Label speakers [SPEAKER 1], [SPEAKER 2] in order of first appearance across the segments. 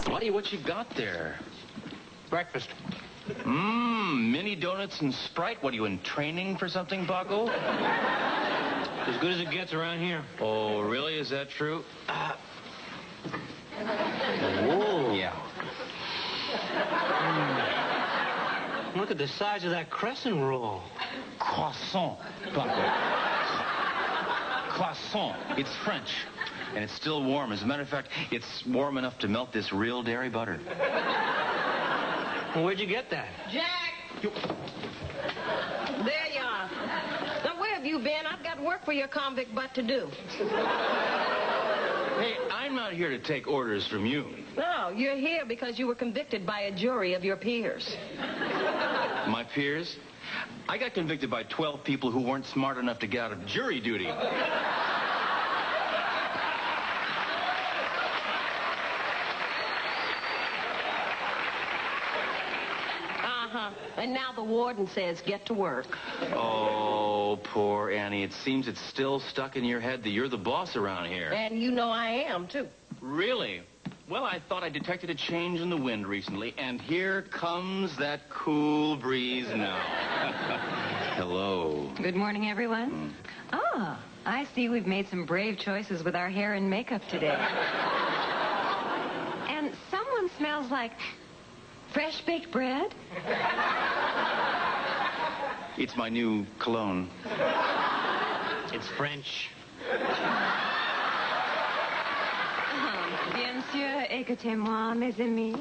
[SPEAKER 1] Buddy, what you got there?
[SPEAKER 2] Breakfast.
[SPEAKER 1] Mini donuts and Sprite. What, are you in training for something, Paco?
[SPEAKER 2] As good as it gets around here.
[SPEAKER 1] Oh, really? Is that true?
[SPEAKER 2] Whoa.
[SPEAKER 1] Yeah.
[SPEAKER 2] Look at the size of that crescent roll.
[SPEAKER 1] Croissant, Paco. Croissant. It's French. And it's still warm. As a matter of fact, it's warm enough to melt this real dairy butter.
[SPEAKER 2] Well, where'd you get that?
[SPEAKER 3] Jack! There you are. Now, where have you been? I've got work for your convict butt to do.
[SPEAKER 1] Hey, I'm not here to take orders from you.
[SPEAKER 3] No, you're here because you were convicted by a jury of your peers.
[SPEAKER 1] My peers? I got convicted by 12 people who weren't smart enough to get out of jury duty.
[SPEAKER 3] And now the warden says, get to work.
[SPEAKER 1] Oh, poor Annie. It seems it's still stuck in your head that you're the boss around here.
[SPEAKER 3] And you know I am, too.
[SPEAKER 1] Really? Well, I thought I detected a change in the wind recently, and here comes that cool breeze now. Hello.
[SPEAKER 4] Good morning, everyone. Ah, I see we've made some brave choices with our hair and makeup today. And someone smells like fresh baked bread.
[SPEAKER 1] It's my new cologne.
[SPEAKER 2] It's French.
[SPEAKER 4] Bien sûr, écoutez-moi, mes amis.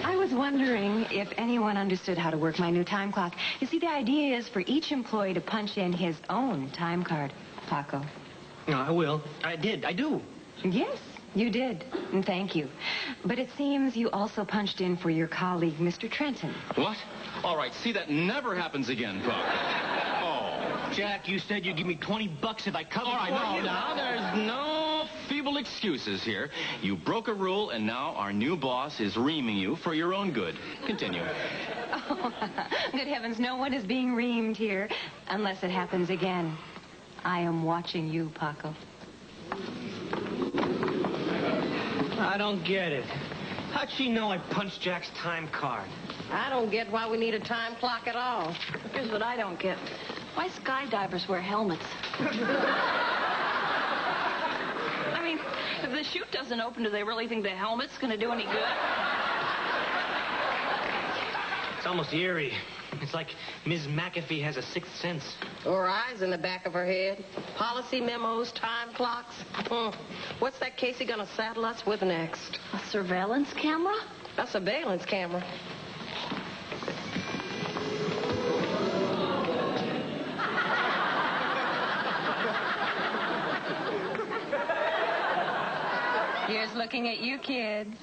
[SPEAKER 4] I was wondering if anyone understood how to work my new time clock. You see, the idea is for each employee to punch in his own time card. Paco.
[SPEAKER 2] No, I will. I do.
[SPEAKER 4] Yes, you did. And thank you. But it seems you also punched in for your colleague, Mr. Trenton.
[SPEAKER 1] What? All right, see, that never happens again, Paco. Oh.
[SPEAKER 2] Jack, you said you'd give me $20 if I covered
[SPEAKER 1] All right,
[SPEAKER 2] for you.
[SPEAKER 1] now, there's no feeble excuses here. You broke a rule, and now our new boss is reaming you for your own good. Continue.
[SPEAKER 4] Oh, good heavens, no one is being reamed here, unless it happens again. I am watching you, Paco.
[SPEAKER 2] I don't get it. How'd she know I punched Jack's time card?
[SPEAKER 3] I don't get why we need a time clock at all.
[SPEAKER 5] Here's what I don't get. Why skydivers wear helmets? I mean, if the chute doesn't open, do they really think the helmet's going to do any good?
[SPEAKER 2] It's almost eerie. It's like Ms. McAfee has a sixth sense.
[SPEAKER 3] Or eyes in the back of her head. Policy memos, time clocks. What's that Casey gonna saddle us with next?
[SPEAKER 5] A surveillance camera?
[SPEAKER 3] A surveillance camera.
[SPEAKER 4] Here's looking at you, kids.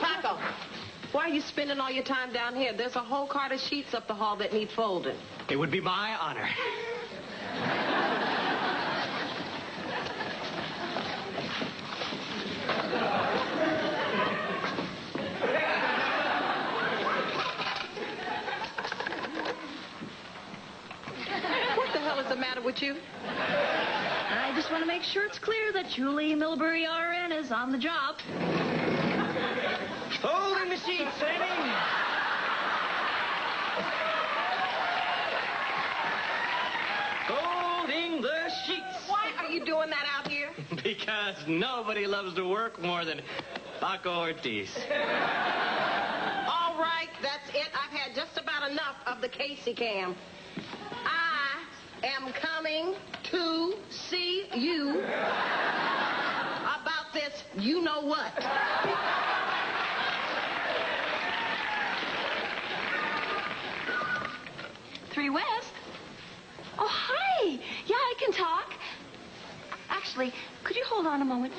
[SPEAKER 3] Paco, why are you spending all your time down here? There's a whole cart of sheets up the hall that need folding.
[SPEAKER 2] It would be my honor.
[SPEAKER 3] What the hell is the matter with you?
[SPEAKER 5] I just want to make sure it's clear that Julie Milbury RN is on the job.
[SPEAKER 2] Holding the sheets, Amy. Holding the sheets.
[SPEAKER 3] Why are you doing that out here?
[SPEAKER 2] Because nobody loves to work more than Paco Ortiz.
[SPEAKER 3] All right, that's it. I've had just of the Casey cam. I am coming to see you about this you-know-what.
[SPEAKER 5] 3 West? Oh, hi. Yeah, I can talk. Actually, could you hold on a moment?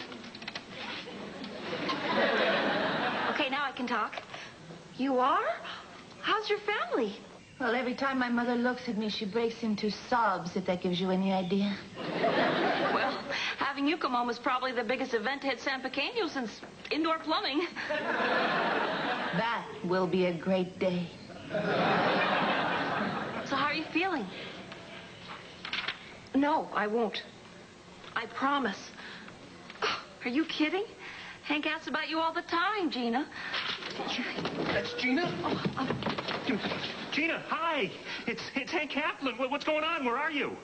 [SPEAKER 5] Okay, now I can talk. You are? How's your family?
[SPEAKER 6] Well, every time my mother looks at me, she breaks into sobs, if that gives you any idea.
[SPEAKER 5] Well, having you come home is probably the biggest event to hit San Pequeño since indoor plumbing.
[SPEAKER 6] That will be a great day.
[SPEAKER 5] So how are you feeling? No, I won't. I promise. Are you kidding? Hank asks about you all the time, Gina.
[SPEAKER 2] That's Gina? Gina, hi. It's Hank Kaplan. What's going on? Where are you?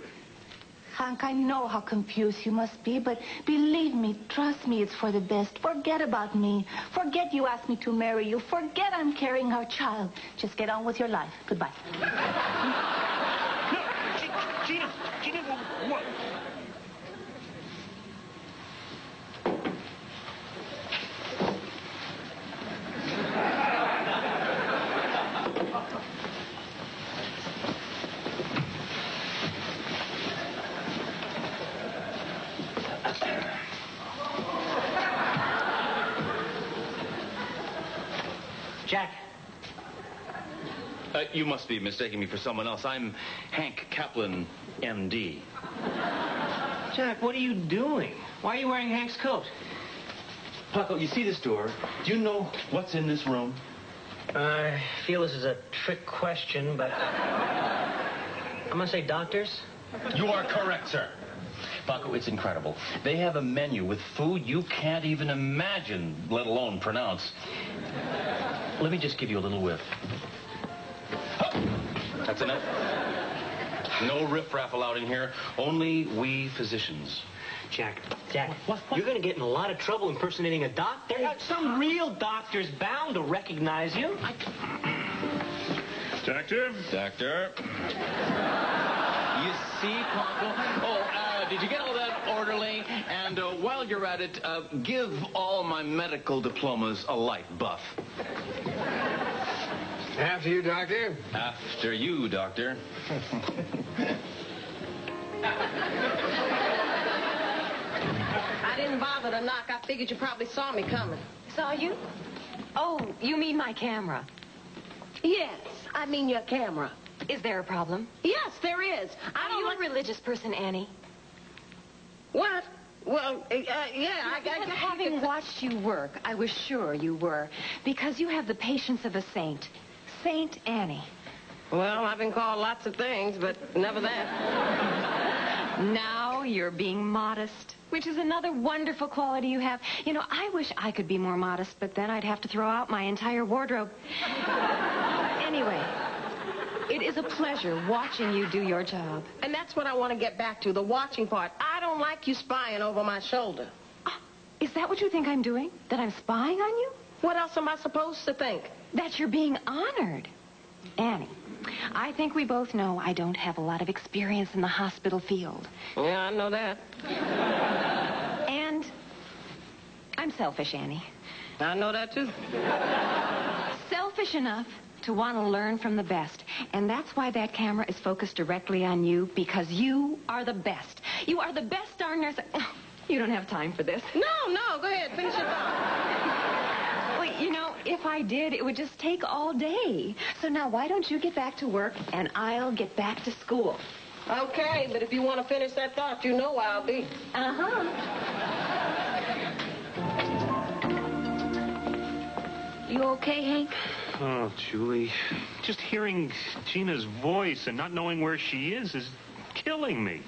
[SPEAKER 6] Hank, I know how confused you must be, but believe me, trust me, it's for the best. Forget about me. Forget you asked me to marry you. Forget I'm carrying our child. Just get on with your life. Goodbye.
[SPEAKER 2] No, Gina, what?
[SPEAKER 7] Jack.
[SPEAKER 1] You must be mistaking me for someone else. I'm Hank Kaplan, M.D.
[SPEAKER 2] Jack, what are you doing? Why are you wearing Hank's coat?
[SPEAKER 1] Paco, you see this door? Do you know what's in this room?
[SPEAKER 7] I feel this is a trick question, but I'm gonna say doctors.
[SPEAKER 1] You are correct, sir. Paco, it's incredible. They have a menu with food you can't even imagine, let alone pronounce. Let me just give you a little whiff. Oh, that's enough. No riffraff allowed in here. Only we physicians.
[SPEAKER 7] Jack, what? You're gonna get in a lot of trouble impersonating a doctor. Some real doctor's bound to recognize you.
[SPEAKER 2] Doctor?
[SPEAKER 1] Doctor. You see, Paco? Oh, did you get all that, orderly? And while you're at it, give all my medical diplomas a light buff.
[SPEAKER 8] After you, Doctor.
[SPEAKER 1] After you, Doctor.
[SPEAKER 3] I didn't bother to knock. I figured you probably saw me coming.
[SPEAKER 4] Saw you? Oh, you mean my camera.
[SPEAKER 3] Yes, I mean your camera.
[SPEAKER 4] Is there a problem?
[SPEAKER 3] Yes, there is.
[SPEAKER 4] Are you a religious person, Annie?
[SPEAKER 3] What? Well, yeah, I
[SPEAKER 4] Having watched you work, I was sure you were, because you have the patience of a saint. Saint Annie.
[SPEAKER 3] Well, I've been called lots of things, but never that.
[SPEAKER 4] Now you're being modest, which is another wonderful quality you have. You know, I wish I could be more modest, but then I'd have to throw out my entire wardrobe. Anyway, it is a pleasure watching you do your job.
[SPEAKER 3] And that's what I want to get back to, the watching part. I don't like you spying over my shoulder.
[SPEAKER 4] Is that what you think I'm doing? That I'm spying on you?
[SPEAKER 3] What else am I supposed to think?
[SPEAKER 4] That you're being honored. Annie, I think we both know I don't have a lot of experience in the hospital field.
[SPEAKER 3] Yeah, I know that.
[SPEAKER 4] And I'm selfish, Annie.
[SPEAKER 3] I know that, too.
[SPEAKER 4] Selfish enough to want to learn from the best. And that's why that camera is focused directly on you, because you are the best. You are the best darn nurse. Oh, you don't have time for this.
[SPEAKER 3] No, go ahead. Finish your thought.
[SPEAKER 4] Well, you know, if I did, it would just take all day. So now why don't you get back to work and I'll get back to school?
[SPEAKER 3] Okay, but if you want to finish that thought, you know where I'll be.
[SPEAKER 4] Uh-huh.
[SPEAKER 5] You okay, Hank?
[SPEAKER 2] Oh, Julie, just hearing Gina's voice and not knowing where she is killing me.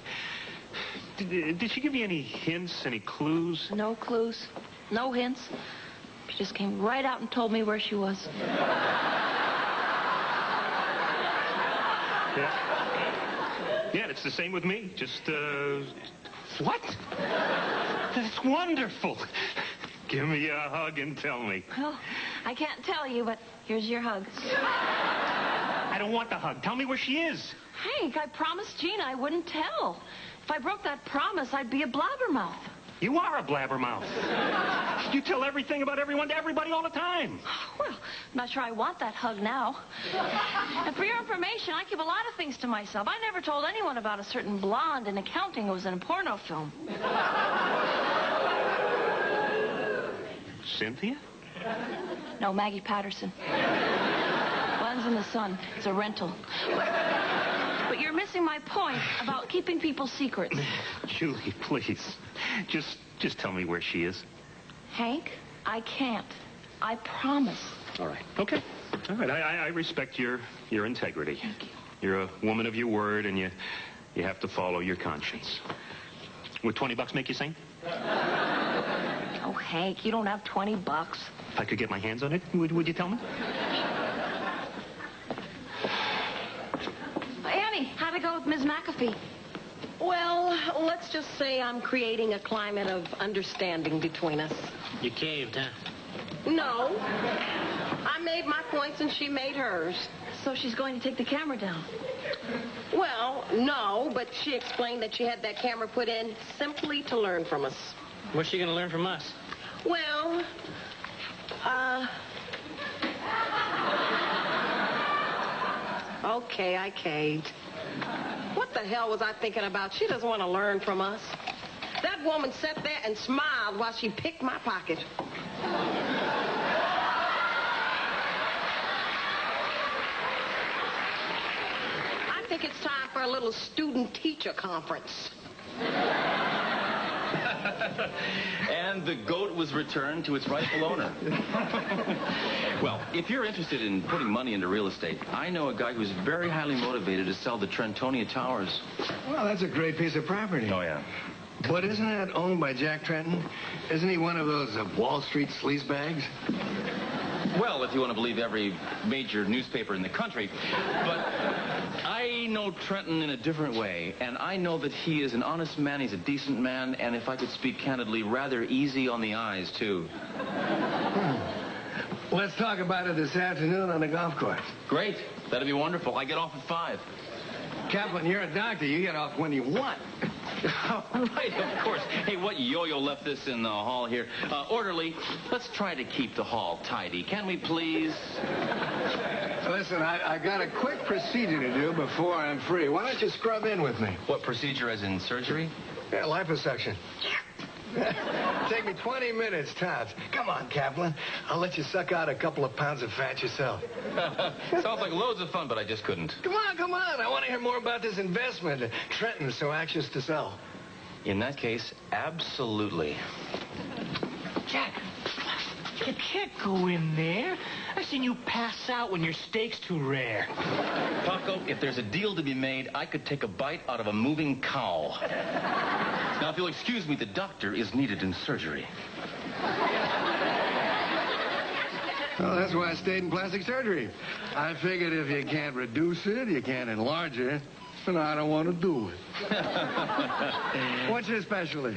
[SPEAKER 2] Did she give you any hints, any clues?
[SPEAKER 5] No clues. No hints. She just came right out and told me where she was.
[SPEAKER 2] Yeah, it's the same with me. Just, what? That's wonderful. Give me a hug and tell me.
[SPEAKER 5] Well, I can't tell you, but here's your hug.
[SPEAKER 2] I don't want the hug. Tell me where she is.
[SPEAKER 5] Hank, I promised Gina I wouldn't tell. If I broke that promise, I'd be a blabbermouth.
[SPEAKER 2] You are a blabbermouth. You tell everything about everyone to everybody all the time.
[SPEAKER 5] Well, I'm not sure I want that hug now. And for your information, I keep a lot of things to myself. I never told anyone about a certain blonde in accounting who was in a porno film.
[SPEAKER 2] Cynthia?
[SPEAKER 5] No, Maggie Patterson. Lens in the Sun. It's a rental. But you're missing my point about keeping people's secrets.
[SPEAKER 2] Julie, please. Just tell me where she is.
[SPEAKER 5] Hank, I can't. I promise.
[SPEAKER 2] All right. Okay. All right. I respect your integrity.
[SPEAKER 5] Thank you.
[SPEAKER 2] You're a woman of your word, and you have to follow your conscience. Would $20 make you sing?
[SPEAKER 5] Oh, Hank, you don't have $20.
[SPEAKER 2] If I could get my hands on it, would you tell me?
[SPEAKER 5] Annie, how'd it go with Ms. McAfee?
[SPEAKER 3] Well, let's just say I'm creating a climate of understanding between us.
[SPEAKER 7] You caved, huh?
[SPEAKER 3] No. I made my points and she made hers.
[SPEAKER 5] So she's going to take the camera down.
[SPEAKER 3] Well, no, but she explained that she had that camera put in simply to learn from us.
[SPEAKER 7] What's she going to learn from us?
[SPEAKER 3] Well, okay, I caved. What the hell was I thinking about? She doesn't want to learn from us. That woman sat there and smiled while she picked my pocket. I think it's time for a little student-teacher conference.
[SPEAKER 1] And the goat was returned to its rightful owner. Well, if you're interested in putting money into real estate, I know a guy who's very highly motivated to sell the Trentonia Towers.
[SPEAKER 8] Well, that's a great piece of property.
[SPEAKER 1] Oh, yeah.
[SPEAKER 8] But isn't that owned by Jack Trenton? Isn't he one of those Wall Street sleazebags?
[SPEAKER 1] Well, if you want to believe every major newspaper in the country. But I know Trenton in a different way, and I know that he is an honest man, he's a decent man, and if I could speak candidly, rather easy on the eyes, too.
[SPEAKER 8] Let's talk about it this afternoon on the golf course.
[SPEAKER 1] Great. That'd be wonderful. I get off at 5.
[SPEAKER 8] Kaplan, you're a doctor. You get off when you want.
[SPEAKER 1] Right, of course. Hey, what yo-yo left this in the hall here? Orderly, let's try to keep the hall tidy. Can we please?
[SPEAKER 8] Listen, I got a quick procedure to do before I'm free. Why don't you scrub in with me?
[SPEAKER 1] What, procedure as in surgery?
[SPEAKER 8] Yeah, liposuction. Take me 20 minutes, tops. Come on, Kaplan. I'll let you suck out a couple of pounds of fat yourself.
[SPEAKER 1] Sounds like loads of fun, but I just couldn't.
[SPEAKER 8] Come on, come on. I want to hear more about this investment that Trenton's so anxious to sell.
[SPEAKER 1] In that case, absolutely.
[SPEAKER 7] Jack, you can't go in there. I've seen you pass out when your steak's too rare.
[SPEAKER 1] Paco, if there's a deal to be made, I could take a bite out of a moving cow. Now, if you'll excuse me, the doctor is needed in surgery.
[SPEAKER 8] Well, that's why I stayed in plastic surgery. I figured if you can't reduce it, you can't enlarge it, and I don't want to do it. What's your specialty?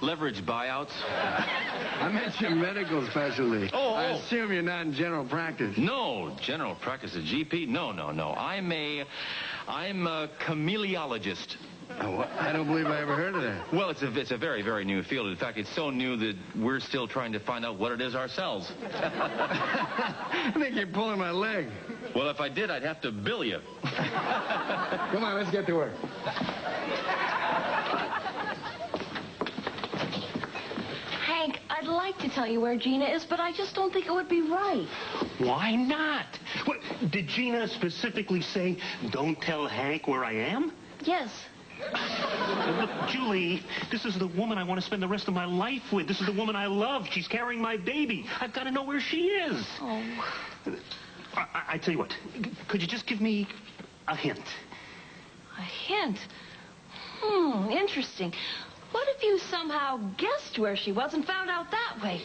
[SPEAKER 1] Leverage buyouts?
[SPEAKER 8] I meant your medical specialty.
[SPEAKER 1] Oh.
[SPEAKER 8] I assume you're not in general practice.
[SPEAKER 1] No, general practice, a GP? No. I'm a chameleologist.
[SPEAKER 8] Oh, I don't believe I ever heard of that.
[SPEAKER 1] Well, it's a very, very new field. In fact, it's so new that we're still trying to find out what it is ourselves.
[SPEAKER 8] I think you're pulling my leg.
[SPEAKER 1] Well, if I did, I'd have to bill you.
[SPEAKER 8] Come on, let's get to work.
[SPEAKER 5] Hank, I'd like to tell you where Gina is, but I just don't think it would be right.
[SPEAKER 2] Why not? What, did Gina specifically say, don't tell Hank where I am?
[SPEAKER 5] Yes.
[SPEAKER 2] Look, Julie, this is the woman I want to spend the rest of my life with. This is the woman I love. She's carrying my baby. I've got to know where she is.
[SPEAKER 5] Oh.
[SPEAKER 2] I tell you what, could you just give me a hint?
[SPEAKER 5] A hint? Interesting. What if you somehow guessed where she was and found out that way?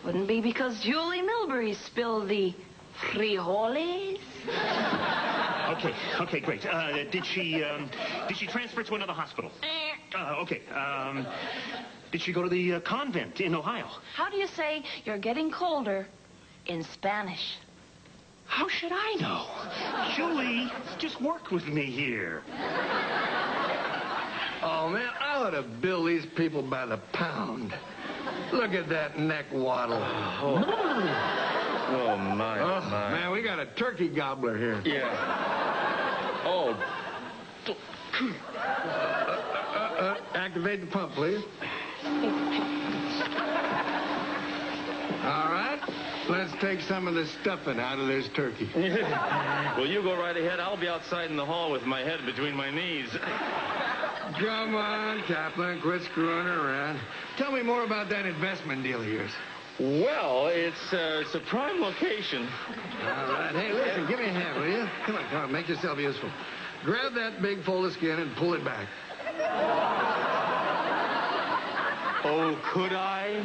[SPEAKER 5] Wouldn't be because Julie Milbury spilled the frijoles?
[SPEAKER 2] Okay, great. Did she transfer to another hospital? Okay. Did she go to the convent in Ohio?
[SPEAKER 5] How do you say you're getting colder in Spanish?
[SPEAKER 2] How should I know? Julie, just work with me here.
[SPEAKER 8] Oh, man, I ought to bill these people by the pound. Look at that neck waddle.
[SPEAKER 1] Oh, my.
[SPEAKER 8] Man, we got a turkey gobbler here.
[SPEAKER 1] Yeah. Oh.
[SPEAKER 8] Activate the pump, please. All right. Let's take some of the stuffing out of this turkey.
[SPEAKER 1] Well, you go right ahead. I'll be outside in the hall with my head between my knees.
[SPEAKER 8] Come on, Kaplan, quit screwing around. Tell me more about that investment deal of yours.
[SPEAKER 1] Well, it's a prime location.
[SPEAKER 8] All right. Hey, listen, give me a hand, will you? Come on, make yourself useful. Grab that big fold of skin and pull it back.
[SPEAKER 1] Oh, could I?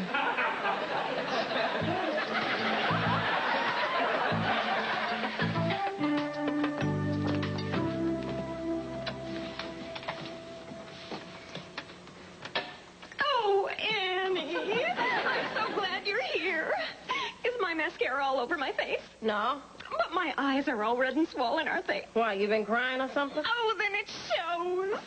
[SPEAKER 4] Oh, Annie. I'm so glad you're here. Is my mascara all over my face?
[SPEAKER 3] No?
[SPEAKER 4] But my eyes are all red and swollen, aren't they?
[SPEAKER 3] Why, you been crying or something?
[SPEAKER 4] Oh, then it shows.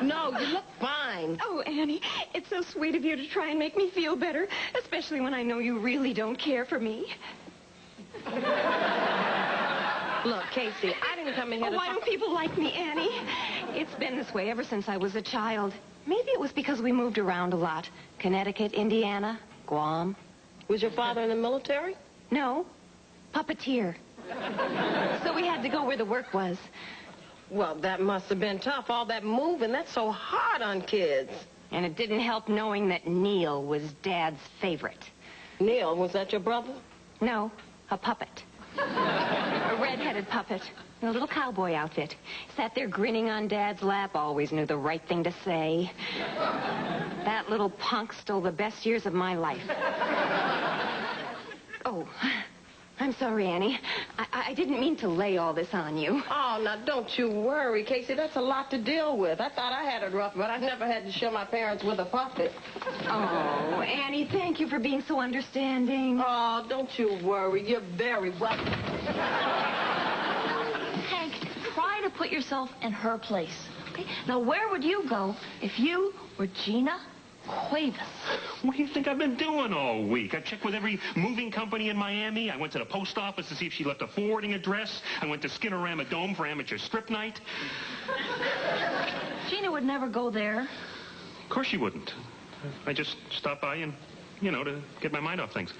[SPEAKER 3] No, you look fine.
[SPEAKER 4] Oh, Annie, it's so sweet of you to try and make me feel better, especially when I know you really don't care for me.
[SPEAKER 3] Look, Casey, I didn't come in here to
[SPEAKER 4] Why don't people like me, Annie? It's been this way ever since I was a child. Maybe it was because we moved around a lot. Connecticut, Indiana, Guam.
[SPEAKER 3] Was your father in the military?
[SPEAKER 4] No, puppeteer. So we had to go where the work was.
[SPEAKER 3] Well, that must have been tough. All that moving, that's so hard on kids.
[SPEAKER 4] And it didn't help knowing that Neil was Dad's favorite.
[SPEAKER 3] Neil, was that your brother?
[SPEAKER 4] No, a puppet. A red-headed puppet in a little cowboy outfit. Sat there grinning on Dad's lap, always knew the right thing to say. That little punk stole the best years of my life. Oh, I'm sorry, Annie. I didn't mean to lay all this on you.
[SPEAKER 3] Oh, now, don't you worry, Casey. That's a lot to deal with. I thought I had it rough, but I never had to show my parents with a puppet.
[SPEAKER 4] Oh, Annie, thank you for being so understanding.
[SPEAKER 3] Oh, don't you worry. You're very welcome.
[SPEAKER 5] Hank, try to put yourself in her place. Okay? Now, where would you go if you were Gina Cuevas?
[SPEAKER 2] What do you think I've been doing all week? I checked with every moving company in Miami. I went to the post office to see if she left a forwarding address. I went to Skinnerama Dome for amateur strip night.
[SPEAKER 5] Gina would never go there.
[SPEAKER 2] Of course she wouldn't. I just stopped by and, to get my mind off things.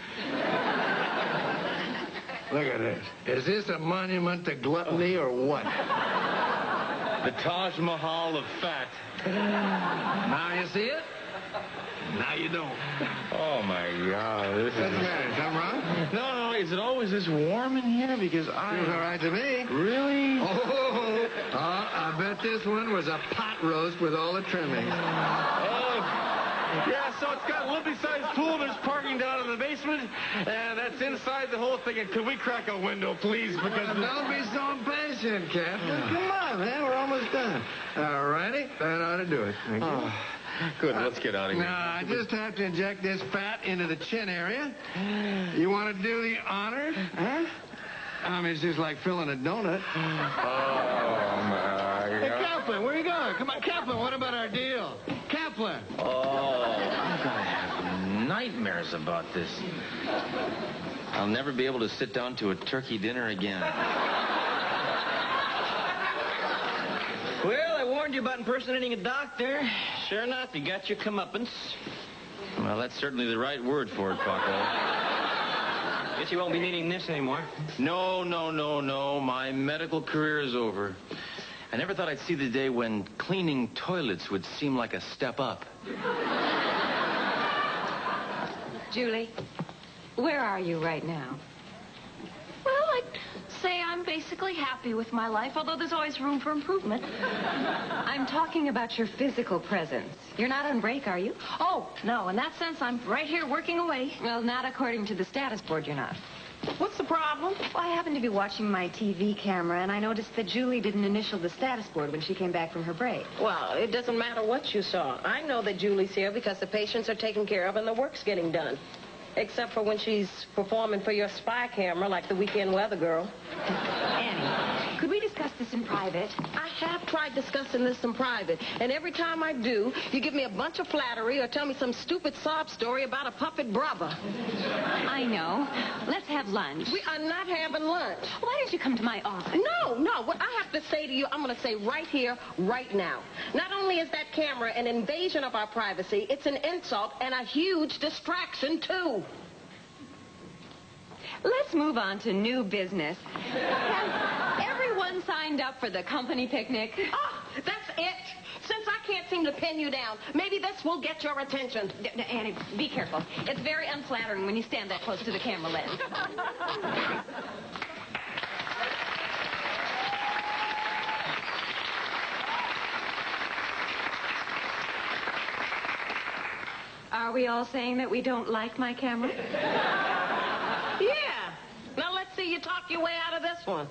[SPEAKER 8] Look at this. Is this a monument to gluttony or what?
[SPEAKER 1] The Taj Mahal of fat.
[SPEAKER 8] Now you see it? Now you don't.
[SPEAKER 1] Oh, my God.
[SPEAKER 8] What's the matter? Something wrong?
[SPEAKER 1] No, is it always this warm in here? Because
[SPEAKER 8] Feels all right to me.
[SPEAKER 1] Really?
[SPEAKER 8] Oh, I bet this one was a pot roast with all the trimmings.
[SPEAKER 1] Yeah, so it's got a limpy-sized pool. There's parking down in the basement, and that's inside the whole thing. And could we crack a window, please? Because
[SPEAKER 8] Don't be so impatient, Captain. Come on, man. We're almost done. All righty. That ought to do it. Thank you.
[SPEAKER 1] Good, let's get out of here.
[SPEAKER 8] Now, I just have to inject this fat into the chin area. You want to do the honors? Huh? I mean, it's just like filling a donut.
[SPEAKER 1] Oh, my
[SPEAKER 8] Hey,
[SPEAKER 1] God.
[SPEAKER 8] Kaplan, where you going? Come on, Kaplan, what about our deal? Kaplan.
[SPEAKER 1] Oh, I'm going to have nightmares about this. I'll never be able to sit down to a turkey dinner again.
[SPEAKER 7] Well, I warned you about impersonating a doctor. Sure enough, you got your comeuppance.
[SPEAKER 1] Well, that's certainly the right word for it, Paco.
[SPEAKER 7] Guess you won't be needing this anymore.
[SPEAKER 1] No. My medical career is over. I never thought I'd see the day when cleaning toilets would seem like a step up.
[SPEAKER 4] Julie, where are you right now?
[SPEAKER 5] Well, I'd say I'm basically happy with my life, although there's always room for improvement.
[SPEAKER 4] I'm talking about your physical presence. You're not on break, are you?
[SPEAKER 5] Oh, no, in that sense, I'm right here working away.
[SPEAKER 4] Well, not according to the status board, you're not.
[SPEAKER 3] What's the problem?
[SPEAKER 4] Well, I happened to be watching my TV camera, and I noticed that Julie didn't initial the status board when she came back from her break.
[SPEAKER 3] Well, it doesn't matter what you saw. I know that Julie's here because the patients are taken care of and the work's getting done. Except for when she's performing for your spy camera like the weekend weather girl.
[SPEAKER 4] Annie, could we private.
[SPEAKER 3] I have tried discussing this in private, and every time I do, you give me a bunch of flattery or tell me some stupid sob story about a puppet brother.
[SPEAKER 4] I know. Let's have lunch.
[SPEAKER 3] We are not having lunch.
[SPEAKER 4] Why don't you come to my office?
[SPEAKER 3] No. What I have to say to you, I'm going to say right here, right now. Not only is that camera an invasion of our privacy, it's an insult and a huge distraction, too.
[SPEAKER 4] Let's move on to new business. Has everyone signed up for the company picnic?
[SPEAKER 3] Oh, that's it. Since I can't seem to pin you down, maybe this will get your attention.
[SPEAKER 4] Annie, be careful. It's very unflattering when you stand that close to the camera lens. Are we all saying that we don't like my camera?
[SPEAKER 3] Yeah. Now let's see you talk your way out of this one.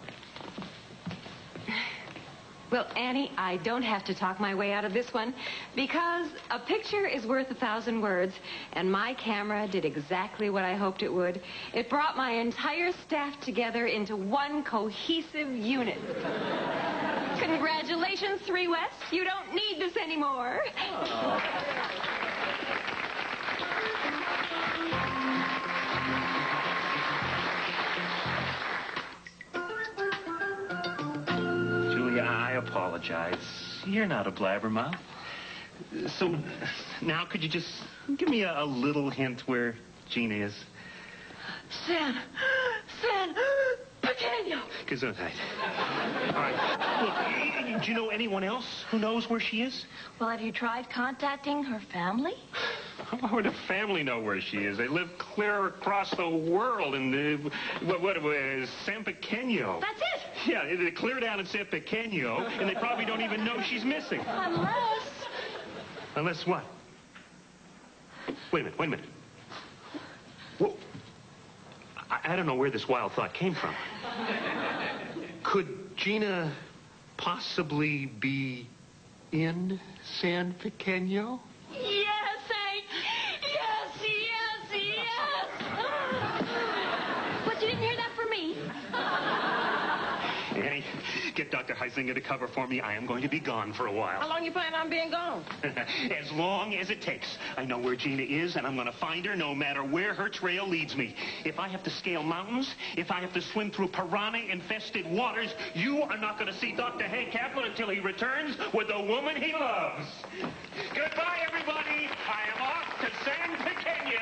[SPEAKER 4] Well, Annie, I don't have to talk my way out of this one because a picture is worth 1,000 words, and my camera did exactly what I hoped it would. It brought my entire staff together into one cohesive unit. Congratulations, 3 West. You don't need this anymore. Oh.
[SPEAKER 2] I apologize. You're not a blabbermouth. So, now could you just give me a little hint where Gina is?
[SPEAKER 5] San Pequeño.
[SPEAKER 2] Gesundheit. All right. Look, do you know anyone else who knows where she is?
[SPEAKER 5] Well, have you tried contacting her family?
[SPEAKER 2] How would the family know where she is? They live clear across the world in San Pequeño.
[SPEAKER 5] That's it.
[SPEAKER 2] Yeah, they're clear down in San Pequeño, and they probably don't even know she's missing.
[SPEAKER 5] Unless...
[SPEAKER 2] Unless what? Wait a minute. Whoa. I don't know where this wild thought came from. Could Gina possibly be in San Pequeño?
[SPEAKER 5] Yes, Hank. Yes. But you didn't hear that from me.
[SPEAKER 2] Annie, get Dr. Heisinger to cover for me. I am going to be gone for a while.
[SPEAKER 3] How long you plan on being gone?
[SPEAKER 2] As long as it takes. I know where Gina is, and I'm going to find her no matter where her trail leads me. If I have to scale mountains, if I have to swim through piranha-infested waters, you are not going to see Dr. Hank Kaplan until he returns with the woman he loves. Goodbye, everybody. I am off to San Pequeño.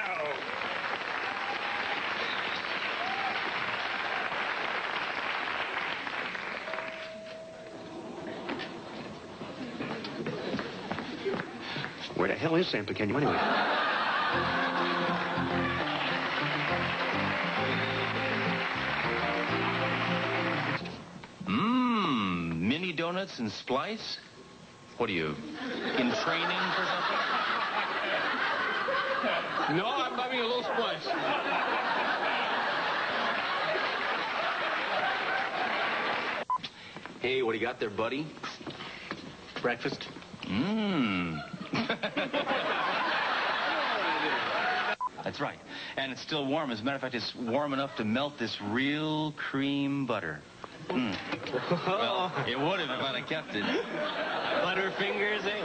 [SPEAKER 2] Where the hell is San Pequeño anyway?
[SPEAKER 1] Mini donuts and splice? What are you, in training for something?
[SPEAKER 9] No, I'm having a little splice.
[SPEAKER 1] Hey, what do you got there, buddy?
[SPEAKER 2] Breakfast?
[SPEAKER 1] That's right. And it's still warm. As a matter of fact, it's warm enough to melt this real cream butter. Well, it would have if I'd have kept it.
[SPEAKER 9] Butterfingers, eh?